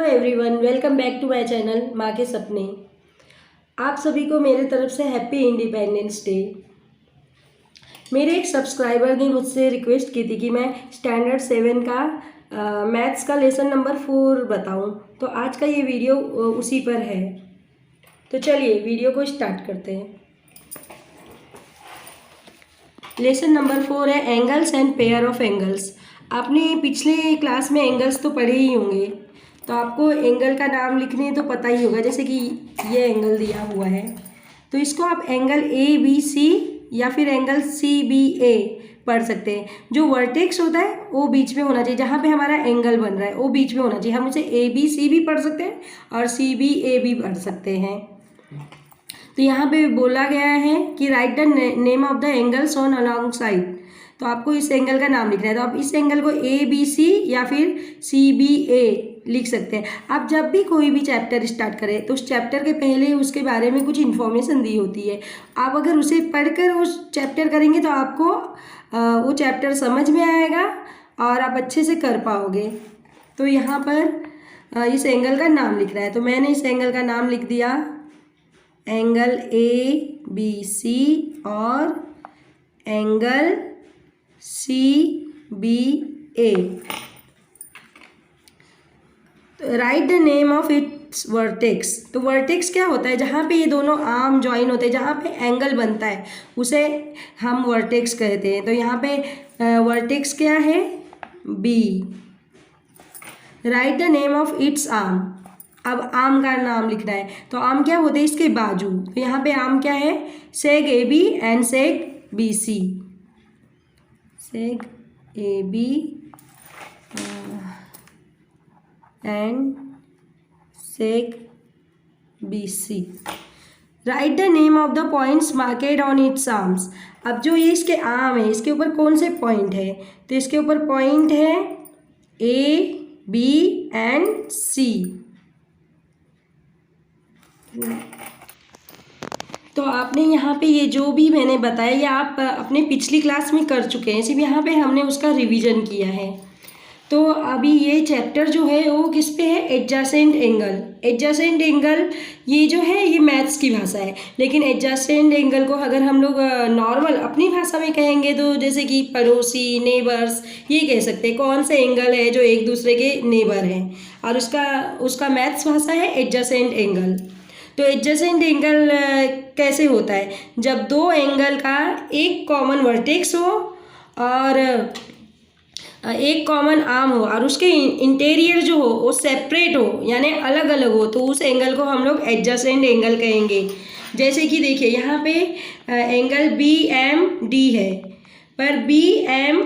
Hello everyone, welcome back to my channel माँ के सपने। आप सभी को मेरे तरफ से हैप्पी इंडिपेंडेंस डे। मेरे एक सब्सक्राइबर ने मुझसे रिक्वेस्ट की थी कि मैं स्टैंडर्ड 7 का मैथ्स का लेसन नंबर 4 बताऊं, तो आज का ये वीडियो उसी पर है। तो चलिए वीडियो को स्टार्ट करते हैं। लेसन नंबर 4 है angles and pair of angles. आपने पिछले क्लास में एंगल्स तो पढ़े ही होंगे, तो आपको एंगल का नाम लिखने तो पता ही होगा। जैसे कि ये एंगल दिया हुआ है, तो इसको आप एंगल ए बी सी या फिर एंगल सी बी ए पढ़ सकते हैं। जो वर्टेक्स होता है वो बीच में होना चाहिए, जहाँ पे हमारा एंगल बन रहा है वो बीच में होना चाहिए। हम उसे ए बी सी भी पढ़ सकते हैं और सी बी ए भी पढ़ सकते हैं। तो यहाँ पे बोला गया है कि right the name of the angles on along side. तो आपको इस एंगल का नाम लिखना है, तो आप इस एंगल को ए बी सी या फिर सी बी ए लिख सकते हैं। आप जब भी कोई भी चैप्टर स्टार्ट करें तो उस चैप्टर के पहले उसके बारे में कुछ इन्फॉर्मेशन दी होती है। आप अगर उसे पढ़कर उस चैप्टर करेंगे तो आपको वो चैप्टर समझ में आएगा और आप अच्छे से कर पाओगे। तो यहाँ पर इस एंगल का नाम लिखना है, तो मैंने इस एंगल का नाम लिख दिया एंगल ए बी सी और angle C B A. Right the name of its vertex. तो वर्टेक्स क्या होता है? जहाँ पे ये दोनों आर्म ज्वाइन होते हैं, जहाँ पे एंगल बनता है उसे हम वर्टेक्स कहते हैं। तो यहाँ पे वर्टेक्स क्या है? B. Right the name of its arm. अब आर्म का नाम लिखना है, तो आर्म क्या होते हैं? इसके बाजू। तो यहाँ पे आर्म क्या है? Seg A B and seg B C. Seg A B and seg B C. Right the name of the points marked on its arms. अब जो ये इसके आर्म है, इसके ऊपर कौन से पॉइंट है? तो इसके ऊपर पॉइंट है ए बी एंड सी। तो आपने यहाँ पे ये जो भी मैंने बताया ये आप अपने पिछली क्लास में कर चुके हैं, सिर्फ यहाँ पे हमने उसका रिवीजन किया है। तो अभी ये चैप्टर जो है वो किस पे है? Adjacent angle. एडजेसेंट एंगल ये जो है ये मैथ्स की भाषा है, लेकिन एडजेसेंट एंगल को अगर हम लोग नॉर्मल अपनी भाषा में कहेंगे तो जैसे कि पड़ोसी, नेबर्स, ये कह सकते हैं कौन से एंगल है जो एक दूसरे के नेबर हैं, और उसका मैथ्स भाषा है एडजेसेंट एंगल। तो एडजेसेंट एंगल कैसे होता है? जब दो एंगल का एक कॉमन वर्टेक्स हो और एक कॉमन आर्म हो और उसके इंटीरियर जो हो वो सेपरेट हो, यानी अलग अलग हो, तो उस एंगल को हम लोग एडजेसेंट एंगल कहेंगे। जैसे कि देखिए यहाँ पे एंगल बी एम डी है, पर बी एम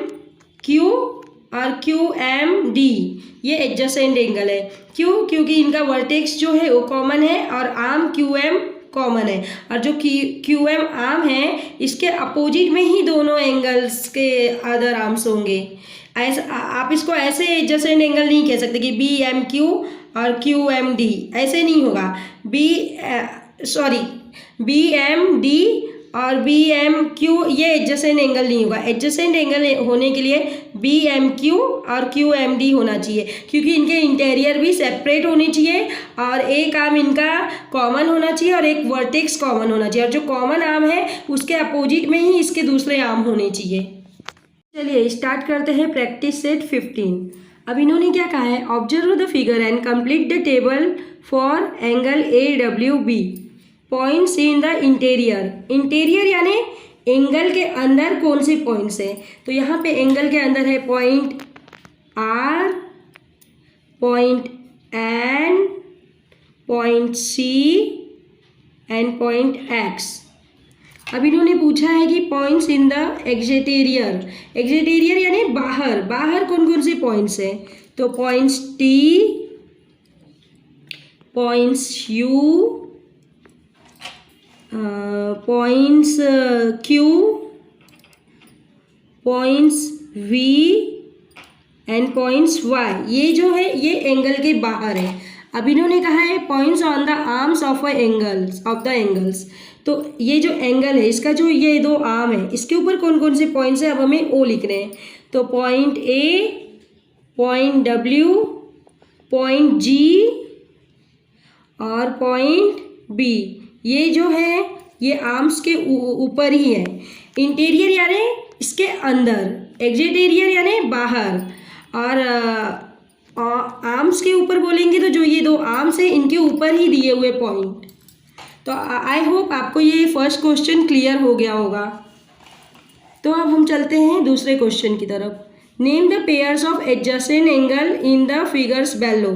क्यू और क्यू एम डी ये एडजेसेंट एंगल है। क्यों? क्योंकि इनका वर्टेक्स जो है वो कॉमन है और आर्म क्यू एम कॉमन है, और जो क्यू एम आर्म है इसके अपोजिट में ही दोनों एंगल्स के अदर आर्म्स होंगे। ऐसा आप इसको ऐसे एडजेसेंट एंगल नहीं कह सकते कि बी एम क्यू और क्यू एम डी, ऐसे नहीं होगा। बी एम डी और बी एम क्यू ये एडजेसेंट एंगल नहीं होगा। एडजेसेंट एंगल होने के लिए बी एम क्यू और क्यू एम डी होना चाहिए, क्योंकि इनके इंटीरियर भी सेपरेट होनी चाहिए और एक आर्म इनका कॉमन होना चाहिए और एक वर्टेक्स कॉमन होना चाहिए, और जो कॉमन आर्म है उसके अपोजिट में ही इसके दूसरे आर्म होने चाहिए। चलिए स्टार्ट करते हैं प्रैक्टिस सेट 15। अब इन्होंने क्या कहा है? Observe the figure and complete the table for angle A W B. Points in the interior. Interior यानी एंगल के अंदर कौन से पॉइंट्स हैं? तो यहाँ पे एंगल के अंदर है point R, point N, point C and point X. अब इन्होंने पूछा है कि पॉइंट्स इन द एक्जेटेरियर। एक्जेटेरियर यानी बाहर, बाहर कौन कौन से पॉइंट्स हैं? तो points T, points U, points Q, points V and points Y. ये जो है ये एंगल के बाहर है। अब इन्होंने कहा है points on the arms of the angles. तो ये जो एंगल है इसका जो ये दो आर्म है इसके ऊपर कौन कौन से पॉइंट्स है, अब हमें ओ लिखने हैं। तो point A, point W point G और पॉइंट बी, ये जो है ये आर्म्स के ऊपर ही है। इंटीरियर यानी इसके अंदर, एग्जिटेरियर यानी बाहर, और आर्म्स के ऊपर बोलेंगे तो जो ये दो आर्म्स है इनके ऊपर ही दिए हुए पॉइंट। तो आई होप आपको ये फर्स्ट क्वेश्चन क्लियर हो गया होगा। तो अब हम चलते हैं दूसरे क्वेश्चन की तरफ। Name the pairs of adjacent angle in the figures below.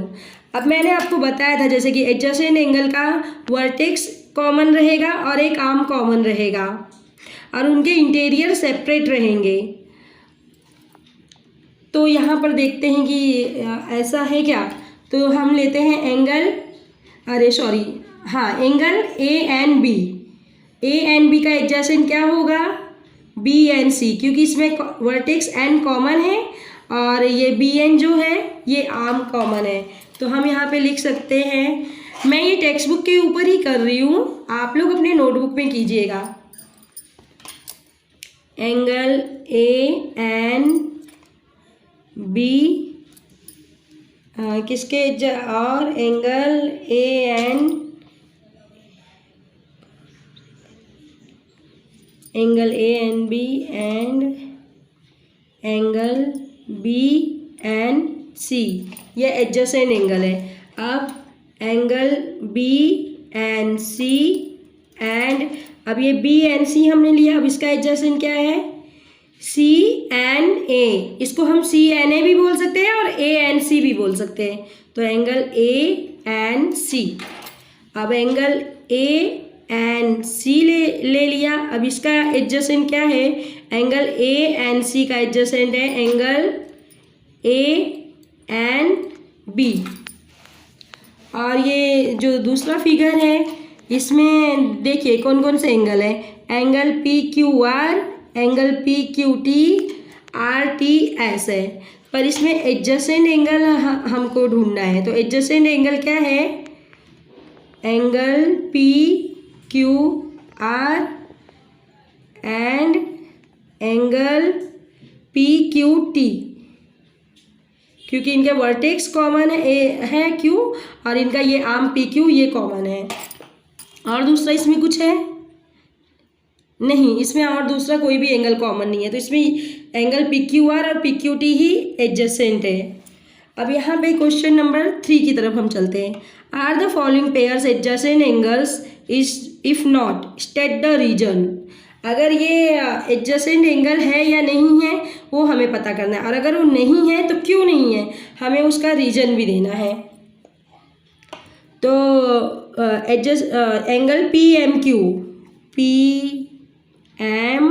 अब मैंने आपको बताया था जैसे कि एडजेसेंट एंगल का वर्टेक्स कॉमन रहेगा और एक आर्म कॉमन रहेगा और उनके इंटीरियर सेपरेट रहेंगे। तो यहाँ पर देखते हैं कि ऐसा है क्या। तो हम लेते हैं angle, angle A and B. A and B का एडजेसेंट क्या होगा, बी एंड सी, क्योंकि इसमें वर्टेक्स एन कॉमन है और ये बी एन जो है ये आर्म कॉमन है। तो हम यहाँ पे लिख सकते हैं, मैं ये टेक्स्ट बुक के ऊपर ही कर रही हूँ, आप लोग अपने नोटबुक में कीजिएगा। एंगल ए एंड बी किसके और angle A and B and angle B and C, ये एडजेसेंट एंगल है। अब angle B and C and, अब ये बी एंड सी हमने लिया, अब इसका एडजेसेंट क्या है, सी एन ए। इसको हम सी एन ए भी बोल सकते हैं और ए एन सी भी बोल सकते हैं। तो एंगल ए एन सी। अब एंगल ए एन सी ले लिया। अब इसका एडजेसेंट क्या है, एंगल ए एन सी का एडजेसेंट है एंगल ए एन बी। और ये जो दूसरा फिगर है इसमें देखिए कौन कौन से एंगल है, angle P Q R, angle P Q T, R T S है। पर इसमें एडजेसेंट एंगल हमको ढूंढना है। तो एडजेसेंट एंगल क्या है, angle P Q R and angle P Q T, क्योंकि इनके वर्टेक्स कॉमन है क्यू और इनका ये आर्म पी क्यू ये कॉमन है। और दूसरा इसमें कुछ है नहीं, इसमें और दूसरा कोई भी एंगल कॉमन नहीं है। तो इसमें एंगल पी क्यू आर और पी क्यू टी ही एडजेसेंट है। अब यहाँ पे क्वेश्चन नंबर 3 की तरफ हम चलते हैं। Are the following pairs adjacent angles if not state the reason. अगर ये एडजेसेंट एंगल है या नहीं है वो हमें पता करना है, और अगर वो नहीं है तो क्यों नहीं है, हमें उसका रीजन भी देना है। तो angle P M Q, P M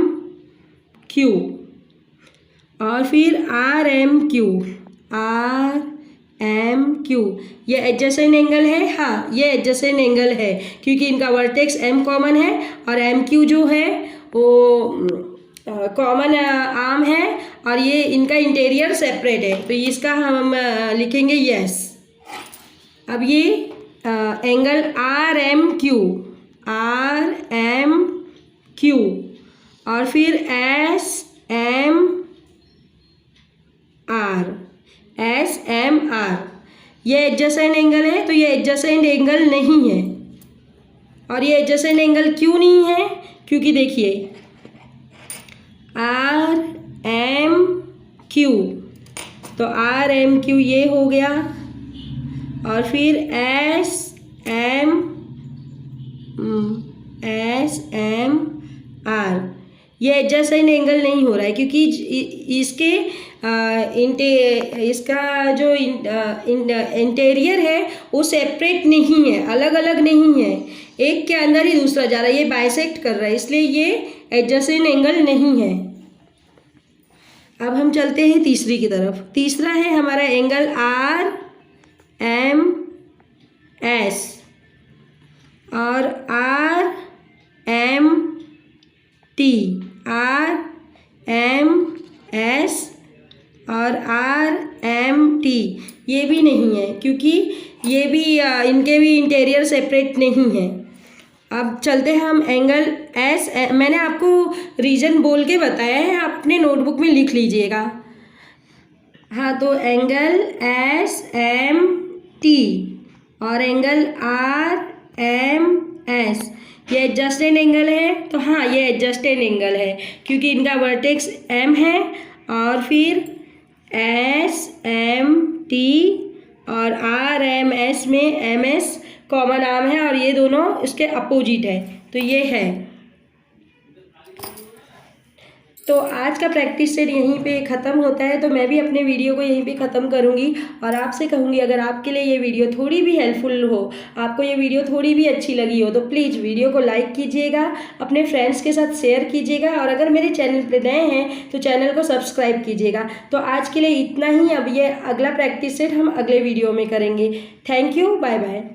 Q, और फिर R M Q, R M Q, ये एडजेसेंट एंगल है। हाँ, ये एडजेसेंट एंगल है क्योंकि इनका वर्टेक्स एम कॉमन है और एम क्यू जो है वो कॉमन आर्म है और ये इनका इंटीरियर सेपरेट है। तो इसका हम लिखेंगे यस। अब ये angle R M Q, R M Q, और फिर S M R, S M R, ये एडजेसेंट एंगल है। तो ये एडजेसेंट एंगल नहीं है। और ये एडजेसेंट एंगल क्यों नहीं है, क्योंकि देखिए आर एम क्यू, तो आर एम क्यू ये हो गया, और फिर एस एम आर, ये एडजेसेंट एंगल नहीं हो रहा है क्योंकि इसके इसका जो इंटीरियर है वो सेपरेट नहीं है, अलग अलग नहीं है, एक के अंदर ही दूसरा जा रहा है, ये बाइसेक्ट कर रहा है, इसलिए ये एडजेसेंट एंगल नहीं है। अब हम चलते हैं तीसरी की तरफ। तीसरा है हमारा एंगल आर एम एस और R M T, R M S और आर एम टी, ये भी नहीं है क्योंकि ये भी इनके भी इंटीरियर सेपरेट नहीं है। अब चलते हैं हम एंगल एस, मैंने आपको रीजन बोल के बताया है, आप अपने नोटबुक में लिख लीजिएगा। हाँ, तो एंगल एस एम टी और एंगल RMS। ये एडजस्टेड एंगल है, तो हाँ ये एडजस्टेड एंगल है क्योंकि इनका वर्टेक्स M है और फिर SMT और RMS में MS कॉमन आर्म है और ये दोनों इसके अपोजिट है, तो ये है। तो आज का प्रैक्टिस सेट यहीं पे ख़त्म होता है। तो मैं भी अपने वीडियो को यहीं पे ख़त्म करूँगी और आपसे कहूँगी अगर आपके लिए ये वीडियो थोड़ी भी हेल्पफुल हो, आपको ये वीडियो थोड़ी भी अच्छी लगी हो, तो प्लीज़ वीडियो को लाइक कीजिएगा, अपने फ्रेंड्स के साथ शेयर कीजिएगा और अगर मेरे चैनल पर नए हैं तो चैनल को सब्सक्राइब कीजिएगा। तो आज के लिए इतना ही। अब ये अगला प्रैक्टिस सेट हम अगले वीडियो में करेंगे। Thank you, bye bye.